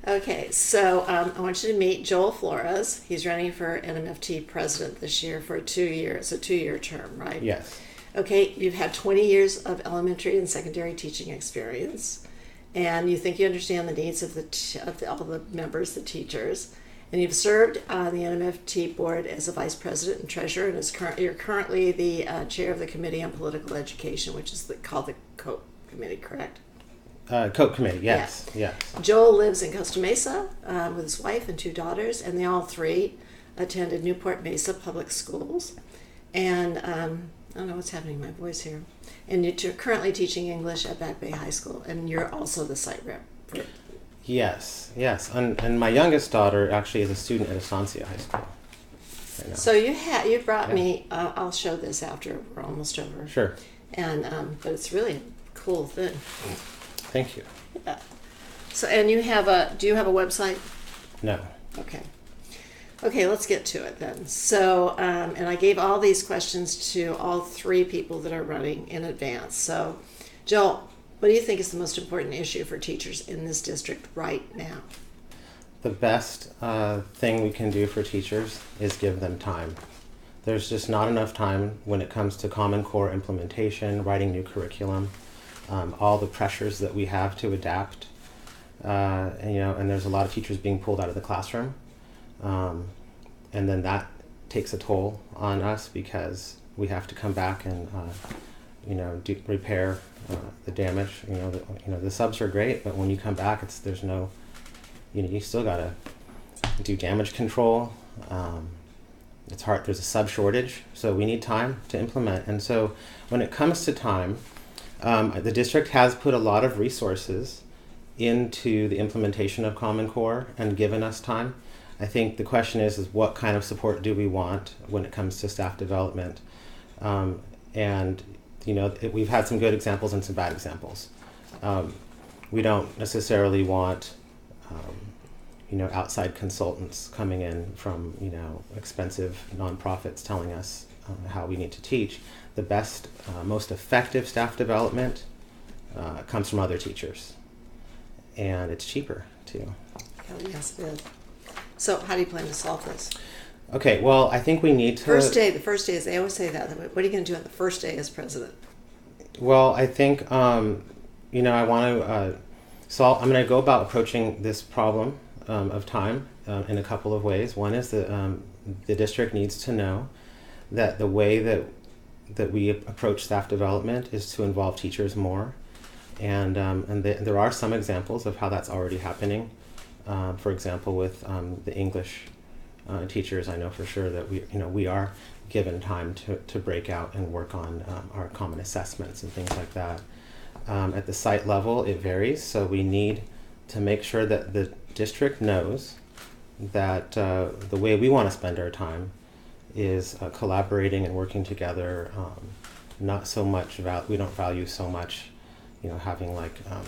Okay, so I want you to meet Joel Flores. He's running for NMFT president this year for 2 years. It's a 2-year term, right? Yes. Okay, you've had 20 years of elementary and secondary teaching experience, and you think you understand the needs of all the members, the teachers, and you've served on the NMFT board as a vice president and treasurer, and you're currently the chair of the Committee on Political Education, which is called the COPE Committee, correct? COPE committee, yes, yes. Joel lives in Costa Mesa with his wife and 2 daughters, and they all 3 attended Newport Mesa public schools. And I don't know what's happening in my voice here. And you're currently teaching English at Back Bay High School, and you're also the site rep. Yes, yes. And my youngest daughter actually is a student at Estancia High School right now. So you brought me. I'll show this after we're almost over. Sure. And but it's really a cool thing. Thank you. Yeah. So and do you have a website? No. Okay. Okay, let's get to it then. So, and I gave all these questions to all 3 people that are running in advance. So, Joel, what do you think is the most important issue for teachers in this district right now? The best thing we can do for teachers is give them time. There's just not enough time when it comes to Common Core implementation, writing new curriculum, all the pressures that we have to adapt. And there's a lot of teachers being pulled out of the classroom. And then that takes a toll on us because we have to come back and repair the damage. The subs are great, but when you come back, there's no, you still gotta do damage control. It's hard. There's a sub shortage, so we need time to implement. And so when it comes to time, the district has put a lot of resources into the implementation of Common Core and given us time. I think the question is what kind of support do we want when it comes to staff development? We've had some good examples and some bad examples. We don't necessarily want, outside consultants coming in from, expensive nonprofits telling us how we need to teach. The best, most effective staff development comes from other teachers. And it's cheaper, too. Oh, yes, it is. So how do you plan to solve this? Okay, well, I think we need to... The first day is, they always say that. What are you going to do on the first day as president? Well, I think, I want to solve... I'm going to go about approaching this problem of time in a couple of ways. One is that the district needs to know that the way that we approach staff development is to involve teachers more. And there are some examples of how that's already happening. For example, with the English teachers, I know for sure that we are given time to break out and work on our common assessments and things like that. At the site level, it varies, so we need to make sure that the district knows that the way we want to spend our time is collaborating and working together. Not so much we don't value so much, having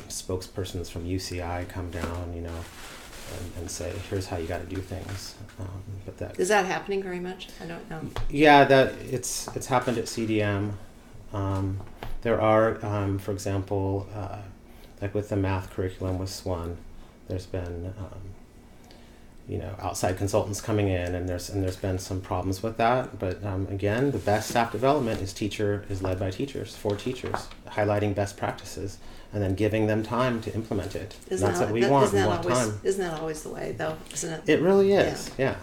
spokespersons from UCI come down, and say, here's how you got to do things. Is that happening very much? I don't know. Yeah, that it's happened at CDM. There are, for example, like with the math curriculum with SWAN, there's been outside consultants coming in, and there's been some problems with that. But again, the best staff development is led by teachers, for teachers, highlighting best practices, and then giving them time to implement it. That's what we want. We want time. Isn't that always the way, though? Isn't it? It really is. Yeah.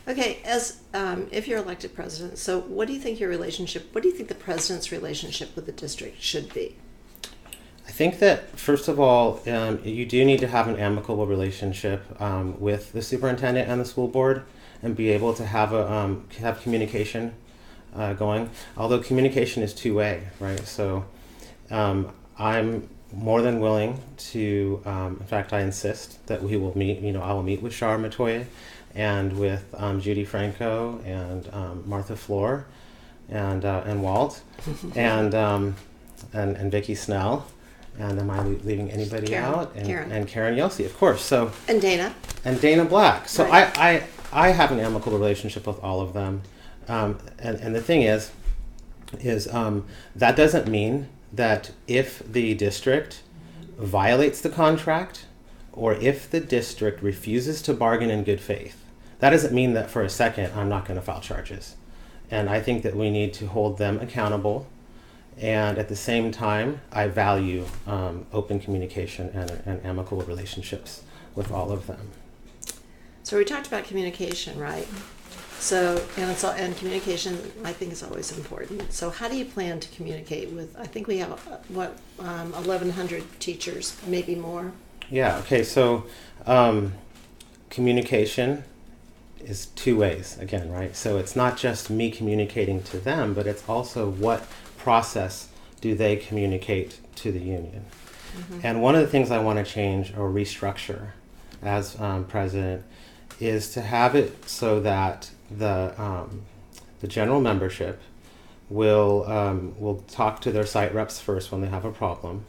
Okay, as if you're elected president, so what do you think the president's relationship with the district should be? I think that, first of all, you do need to have an amicable relationship with the superintendent and the school board, and be able to have communication going. Although communication is two-way, right? So I'm more than willing to. In fact, I insist that we will meet. I will meet with Shar Matoye, and with Judy Franco and Martha Floor, and Walt, and Vicki Snell. And am I leaving anybody out? And Karen Yelsey, of course. So and Dana Black. So right. I have an amicable relationship with all of them. And the thing is that doesn't mean that if the district violates the contract or if the district refuses to bargain in good faith, that doesn't mean that for a second I'm not going to file charges. And I think that we need to hold them accountable. And at the same time, I value open communication and amicable relationships with all of them. So we talked about communication, right? So, and communication, I think, is always important. So how do you plan to communicate with, I think we have, 1,100 teachers, maybe more? Yeah, okay, so communication is two ways, again, right? So it's not just me communicating to them, but it's also what process do they communicate to the union. Mm-hmm. And one of the things I want to change or restructure as president is to have it so that the general membership will talk to their site reps first when they have a problem,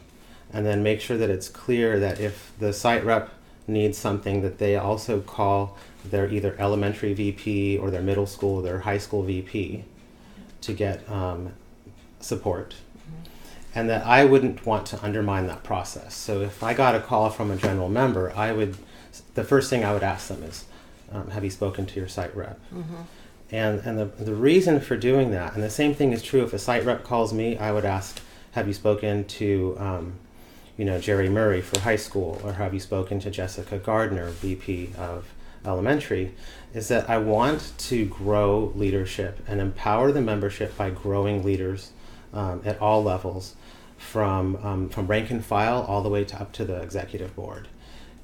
and then make sure that it's clear that if the site rep needs something, that they also call their either elementary VP or their middle school or their high school VP to get support. Mm-hmm. And that I wouldn't want to undermine that process. So if I got a call from a general member, the first thing I would ask them is, have you spoken to your site rep? Mm-hmm. And the reason for doing that, and the same thing is true if a site rep calls me, I would ask, have you spoken to Jerry Murray for high school, or have you spoken to Jessica Gardner, VP of elementary, is that I want to grow leadership and empower the membership by growing leaders at all levels, from rank and file all the way up to the executive board.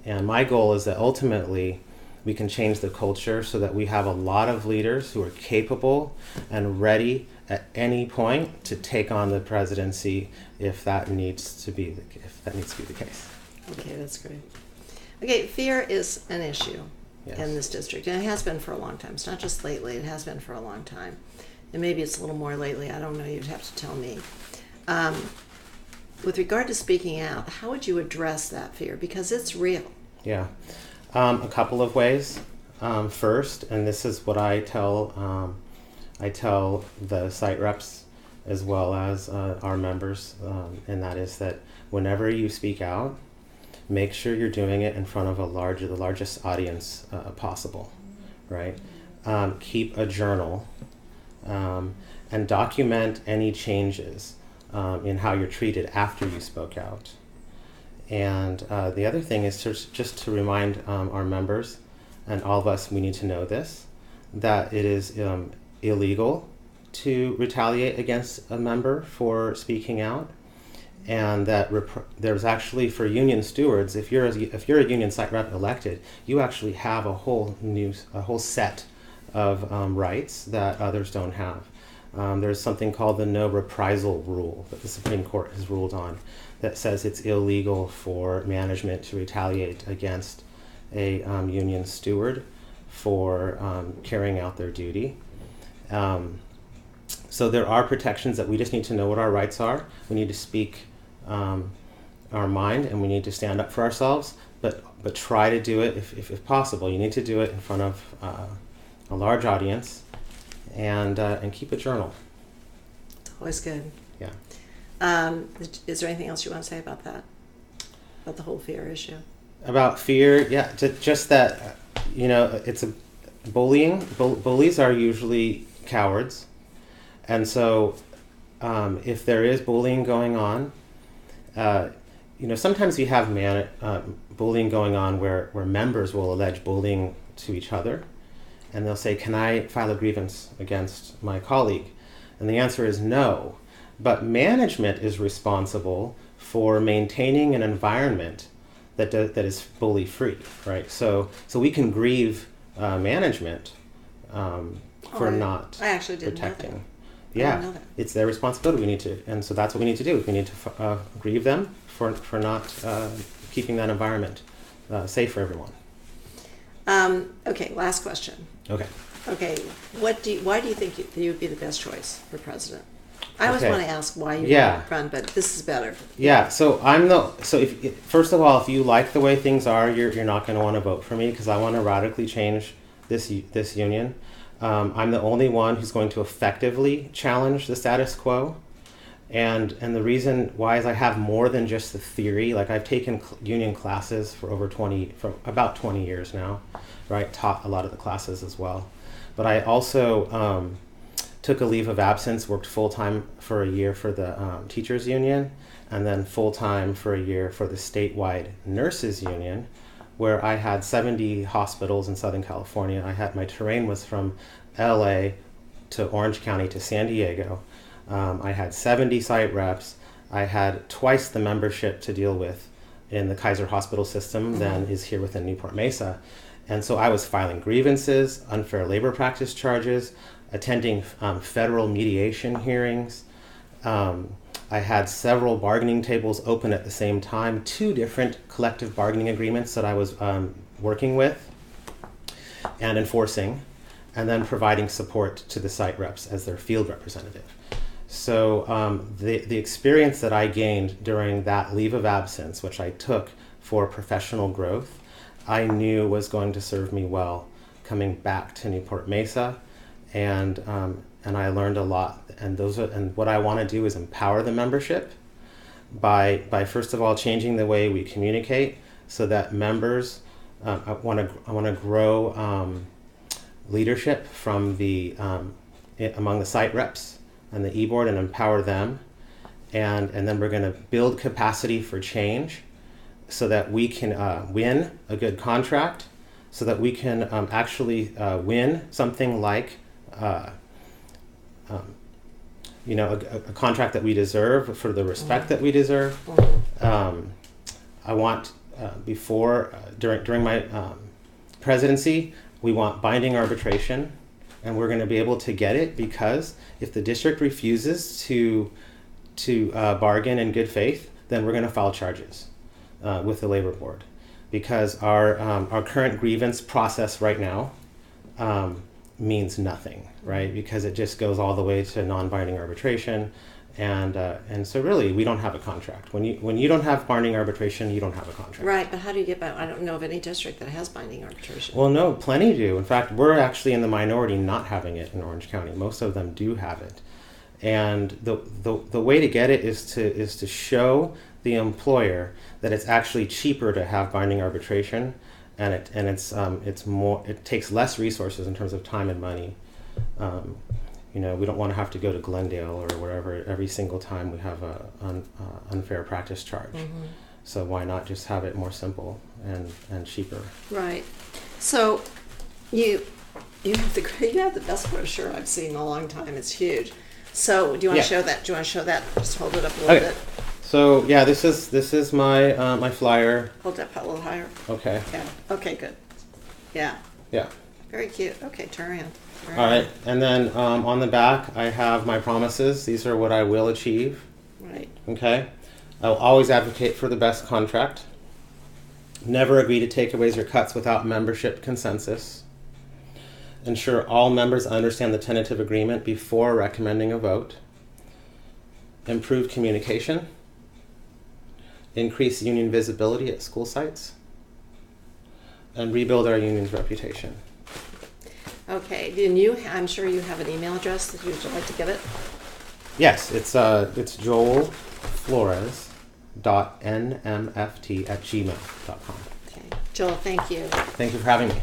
And my goal is that ultimately we can change the culture so that we have a lot of leaders who are capable and ready at any point to take on the presidency if that needs to be the case. Okay, that's great. Okay, fear is an issue. Yes. In this district, and it has been for a long time. It's not just lately, it has been for a long time. And maybe it's a little more lately, I don't know, you'd have to tell me. With regard to speaking out, how would you address that fear? Because it's real. Yeah, a couple of ways. First, and this is what I tell the site reps as well as our members, and that is that whenever you speak out, make sure you're doing it in front of the largest audience possible, right? Keep a journal and document any changes in how you're treated after you spoke out. And the other thing is just to remind our members, and all of us, we need to know this, that it is illegal to retaliate against a member for speaking out. And that there's actually, for union stewards, if you're a union site rep elected, you actually have a whole set of rights that others don't have. There's something called the no reprisal rule that the Supreme Court has ruled on, that says it's illegal for management to retaliate against a union steward for carrying out their duty. So there are protections that we just need to know what our rights are. We need to speak our mind, and we need to stand up for ourselves, but try to do it if possible. You need to do it in front of a large audience, and keep a journal. It's always good. Yeah. Is there anything else you want to say about that? About the whole fear issue? About fear, yeah, just that, it's a bullying. Bullies are usually cowards, and so if there is bullying going on, sometimes we have bullying going on where members will allege bullying to each other, and they'll say, can I file a grievance against my colleague? And the answer is no. But management is responsible for maintaining an environment that is bully free, right? So we can grieve management for not I actually didn't protecting. Know that. Yeah, it's their responsibility. We need to, and so that's what we need to do. We need to grieve them for not keeping that environment safe for everyone. Okay, last question. Okay. Okay, why do you think you would be the best choice for president? I always want to ask why you run, but this is better. Yeah. So first of all, if you like the way things are, you're not going to want to vote for me, because I want to radically change this union. I'm the only one who's going to effectively challenge the status quo, And the reason why is I have more than just the theory. Like I've taken union classes for about 20 years now, right? Taught a lot of the classes as well. But I also took a leave of absence, worked full-time for a year for the teachers union, and then full-time for a year for the statewide nurses union, where I had 70 hospitals in Southern California. My terrain was from LA to Orange County to San Diego. I had 70 site reps. I had twice the membership to deal with in the Kaiser hospital system than is here within Newport Mesa. And so I was filing grievances, unfair labor practice charges, attending federal mediation hearings. I had several bargaining tables open at the same time, 2 different collective bargaining agreements that I was working with and enforcing, and then providing support to the site reps as their field representative. So the experience that I gained during that leave of absence, which I took for professional growth, I knew was going to serve me well coming back to Newport Mesa, and I learned a lot. And what I want to do is empower the membership by first of all changing the way we communicate, so that members, I want to grow leadership from among the site reps and the e-board and empower them, and then we're going to build capacity for change, so that we can win a good contract, so that we can actually win something like a contract that we deserve for the respect that we deserve. I want during my presidency, we want binding arbitration, and we're going to be able to get it because if the district refuses to bargain in good faith, then we're going to file charges with the labor board, because our current grievance process right now means nothing, right? Because it just goes all the way to non-binding arbitration, and so really we don't have a contract. When you don't have binding arbitration, you don't have a contract. Right, but how do you get by? I don't know of any district that has binding arbitration. Well, no, plenty do. In fact, we're actually in the minority not having it in Orange County. Most of them do have it, and the way to get it is to show the employer that it's actually cheaper to have binding arbitration, and it's more, it takes less resources in terms of time and money. We don't want to have to go to Glendale or wherever every single time we have an unfair practice charge. Mm-hmm. So why not just have it more simple and cheaper? Right. So you have the best brochure I've seen in a long time. It's huge. So do you want to show that? Do you want to show that? Just hold it up a little bit. So yeah, this is my my flyer. Hold that a little higher. Okay. Yeah. Okay. Good. Yeah. Yeah. Very cute. Okay. Turn around. All right, and then on the back I have my promises. These are what I will achieve. Right. Okay. I'll always advocate for the best contract. Never agree to takeaways or cuts without membership consensus. Ensure all members understand the tentative agreement before recommending a vote. Improve communication. Increase union visibility at school sites. And rebuild our union's reputation. Okay. I'm sure you have an email address that you'd like to give it. Yes, it's Joel Flores .nmft@gmail.com. Okay. Joel, thank you. Thank you for having me.